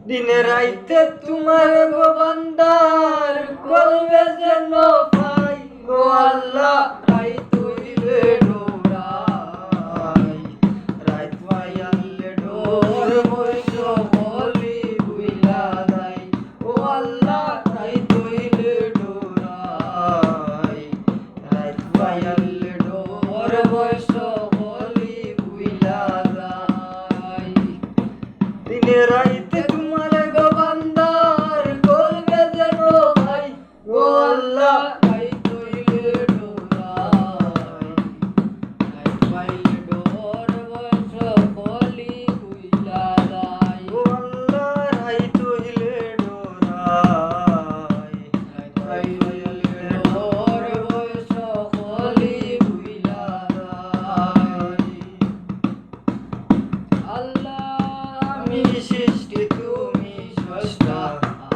দিনে রাইতে তোমার গো বান্দার কলবে যেন পাই গো আল্লাহ রাইত হইলে ডোরাই রাইত পাইলে ডোর বৈশ বলি বুইলা যাই ও আল্লাহ রাইত হইলে ডোরাই রাইত পাইলে ডোর বৈশ বলি বুইলা যাই দিনে রাইতে তোমার গো বান্দার কলবে যেন ভাই গো আল্লাহ রাইত হইলে ডোরাই রাইত পাইলে ডোর বৈশ বলি বুইলা যাই ও আল্লাহ রাইত হইলে ডোরাই রাইত পাইলে ডোর বৈশ বলি বুইলা যাই আল্লাহ আমি সৃষ্টি তুমি স্রষ্টা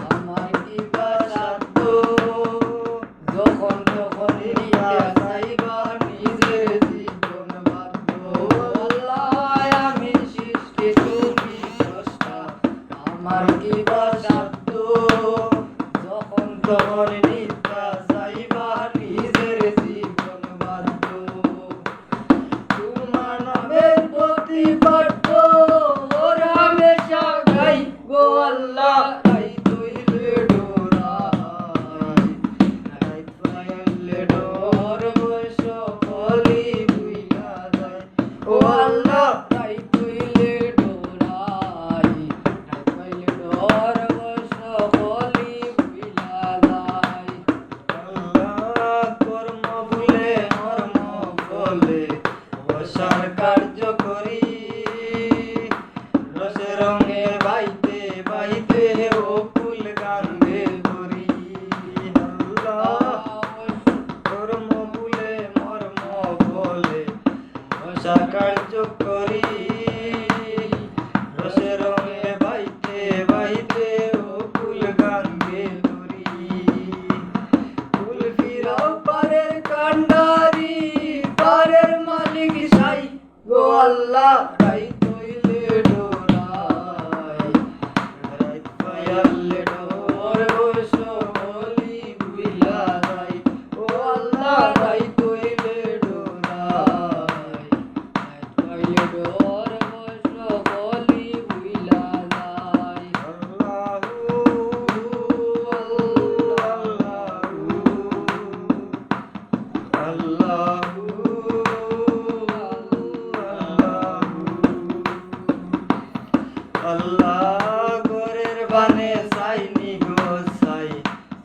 আমার কি বা সাধ্য যখন তখন নিতে চাইবা নিজের জীবন বাধ্য আল্লাহ আমি সৃষ্টি তুমি স্রষ্টা আমার কি বা সাধ্য যখন তখন নিতে চাইবা নিজের জীবন বাধ্য তোমার নামের প্রতিপাদ্য ওরা হামেশা গাই গো আল্লাহ রাইত হইলে ডোরাই রাইত পাইলে ডোর বৈশ বলি বুইলা যাই ও আল্লাহ রাইত হইলে ডোরাই রাইত পাইলে ডোর বৈশ বলি বুইলা যাই আল্লাহ কর্ম ভুলে মর্ম বলে অসার কার্য করি রসে রঙে বাইতে বাইতে ও ফুল গান্ধে করি আল্লাহ কর্ম ভুলে মর্ম বলে অসার কার্য করি রসে রঙে বাইতে বাইতে ও ফুল গান্ধে করি ফুল ফিরাও পারের কান্ডারি পারের মালিক সাই গো আল্লাহ রাইত হইলে ডোরাই রাইত পাইলে ডোর বৈশ বলি বুইলা যাই ও আল্লাহ রাইত হইলে ডোরাই রাইত পাইলে ডোর বৈশ বলি বুইলা যাই আল্লাহু আল্লাহ গোরের বানে চাইনি গো চাই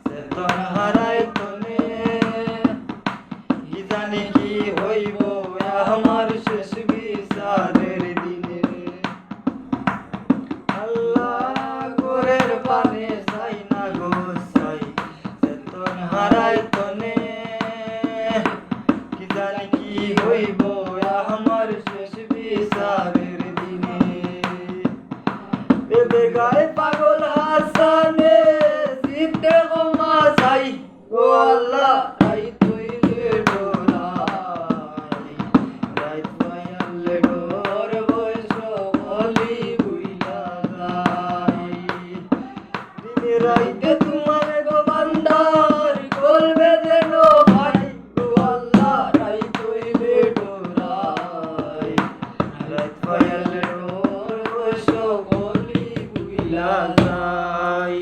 চেতন হারাই তনে কি জানি কি হইব আমার শেষ বিচারের দিনে আল্লাহ গোরের বানে চাই না গো চাই চেতন হারাই তনে কি জানি কি হইব আমার শেষ বিচারের দিনে বেদে গায়ে পাগল হাসানে জিতে গোমা চাই ও আল্লাহ রাইত হইলে ডোরাই রাইত পাইলে ডোর বৈশ বলি বুইলা যাই দিনে রাইতে তোমার গো বান্দার কলবে যেন ভাই গো আল্লাহ রাইত হইলে ডোরাই রাইত পাইলে ডোর বৈশ বলি বুইলা যাই।